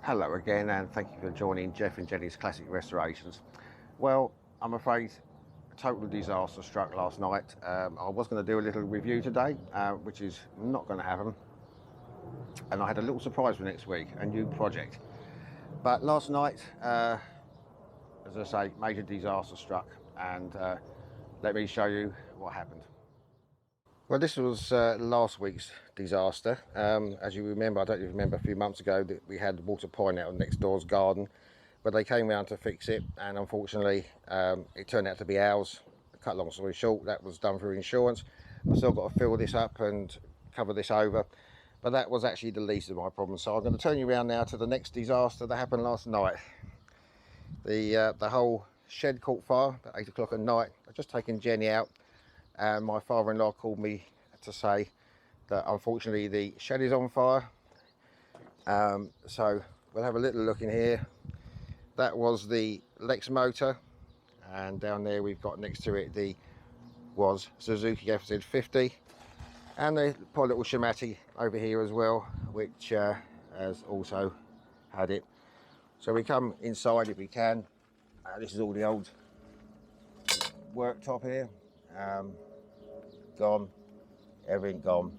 Hello again, and thank you for joining Jeff and Jenny's Classic Restorations. Well, I'm afraid a total disaster struck last night. I was going to do a little review today, which is not going to happen. And I had a little surprise for next week, a new project. But last night, as I say, major disaster struck, and let me show you what happened. Well, this was last week's disaster. As you remember, I don't even remember, a few months ago that we had water pouring out of next door's garden, but they came round to fix it, and unfortunately it turned out to be ours. Cut long story short, that was done through insurance. I've still got to fill this up and cover this over, but that was actually the least of my problems. So I'm going to turn you around now to the next disaster that happened last night. The whole shed caught fire at 8 o'clock at night. I've just taken Jenny out, and my father-in-law called me to say that unfortunately the shed is on fire. So we'll have a little look in here. That was the Lex motor, and down there we've got next to it was Suzuki FZ50, and the poor little Shimati over here as well, which has also had it. So we come inside if we can. This is all the old worktop here. Gone, everything gone,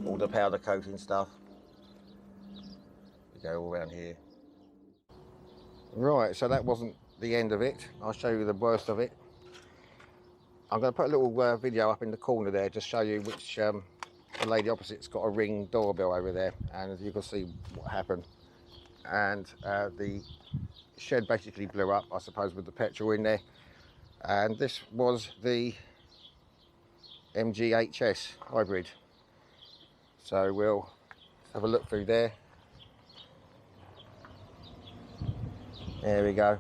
all the powder coating stuff. We go all around here. Right, so that wasn't the end of it. I'll show you the worst of it. I'm going to put a little video up in the corner there, just show you which the lady opposite's got a Ring doorbell over there, and you can see what happened. And the shed basically blew up, I suppose, with the petrol in there. And this was the MG HS hybrid. So we'll have a look through there. There we go.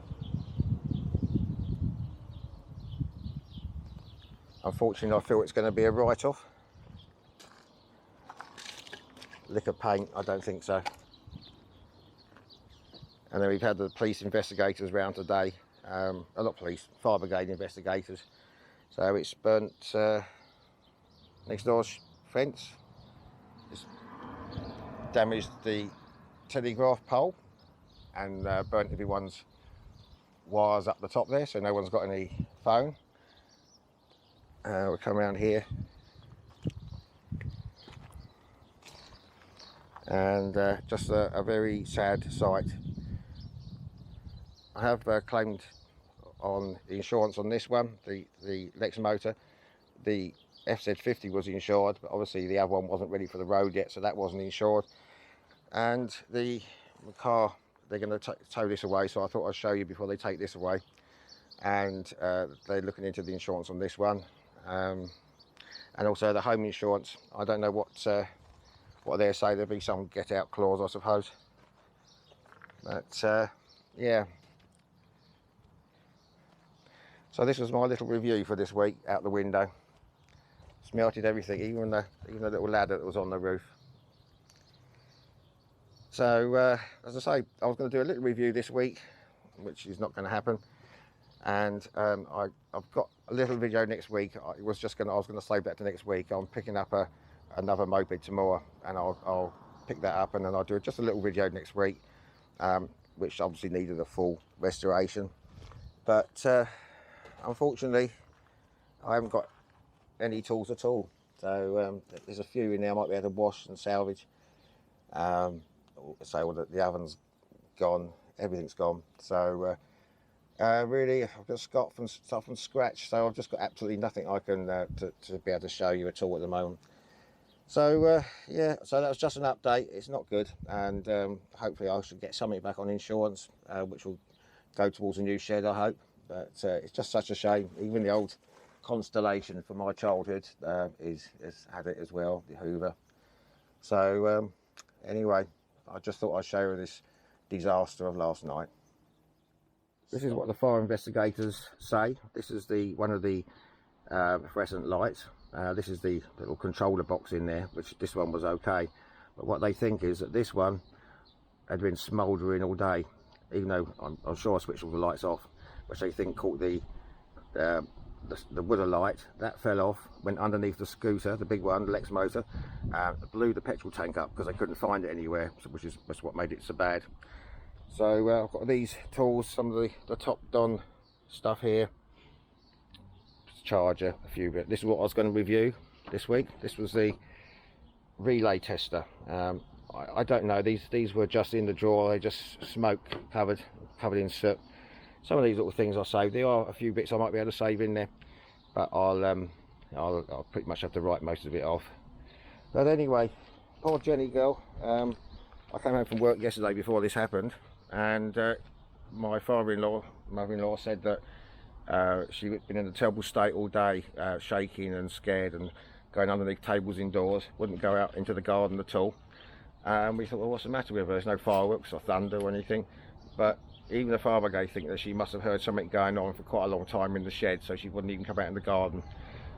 Unfortunately, I feel it's going to be a write-off. Lick of paint, I don't think so. And then we've had the police investigators round today. Not police, fire brigade investigators. So it's burnt next door's fence. It's damaged the telegraph pole, and burnt everyone's wires up the top there, so no one's got any phone. We'll come around here, and just a very sad sight. I have claimed on the insurance on this one, the Lex motor. The FZ50 was insured, but obviously the other one wasn't ready for the road yet, so that wasn't insured. And the car, they're going to tow this away, so I thought I'd show you before they take this away. And they're looking into the insurance on this one, and also the home insurance. I don't know what they're saying. There'll be some get out clause, I suppose. But yeah. So this was my little review for this week out the window. Smelted everything, even the little ladder that was on the roof. So as I say, I was going to do a little review this week, which is not going to happen. And I've got a little video next week. I was going to save that to next week. I'm picking up another moped tomorrow, and I'll pick that up, and then I'll do just a little video next week, which obviously needed a full restoration. But unfortunately, I haven't got any tools at all. So there's a few in there I might be able to wash and salvage. So the oven's gone, everything's gone. So really, I've just got stuff from scratch. So I've just got absolutely nothing I can to be able to show you at all at the moment. So yeah, so that was just an update. It's not good, and hopefully I should get something back on insurance, which will go towards a new shed, I hope. But it's just such a shame. Even the old Constellation from my childhood has had it as well, the Hoover. So anyway, I just thought I'd show you this disaster of last night. This is what the fire investigators say. This is one of the fluorescent lights. This is the little controller box in there, which this one was okay. But what they think is that this one had been smouldering all day, even though I'm sure I switched all the lights off, which they think caught the the wood light that fell off, went underneath the scooter, the big one, the Lex motor, blew the petrol tank up because I couldn't find it anywhere, which is what made it so bad. So I've got these tools, some of the Top Don stuff here, charger, a few bit. This is what I was going to review this week. This was the relay tester. I don't know, these were just in the drawer, they just smoke covered in soot. Some of these little things I saved, there are a few bits I might be able to save in there, but I'll pretty much have to write most of it off. But anyway, poor Jenny girl. I came home from work yesterday before this happened, and my mother-in-law said that she'd been in a terrible state all day, shaking and scared and going underneath tables indoors, wouldn't go out into the garden at all. We thought, well, what's the matter with her? There's no fireworks or thunder or anything, but even the fire brigade think that she must have heard something going on for quite a long time in the shed, so she wouldn't even come out in the garden.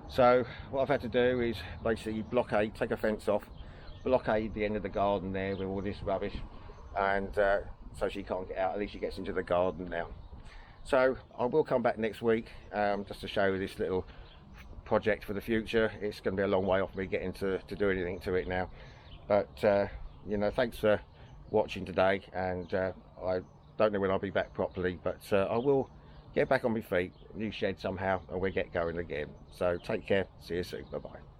So what I've had to do is basically blockade, take a fence off, blockade the end of the garden there with all this rubbish, and so she can't get out. At least she gets into the garden now. So I will come back next week just to show you this little project for the future. It's going to be a long way off me getting to do anything to it now, but you know, thanks for watching today, and I don't know when I'll be back properly, but I will get back on my feet, new shed somehow, and we'll get going again. So take care, see you soon, bye bye.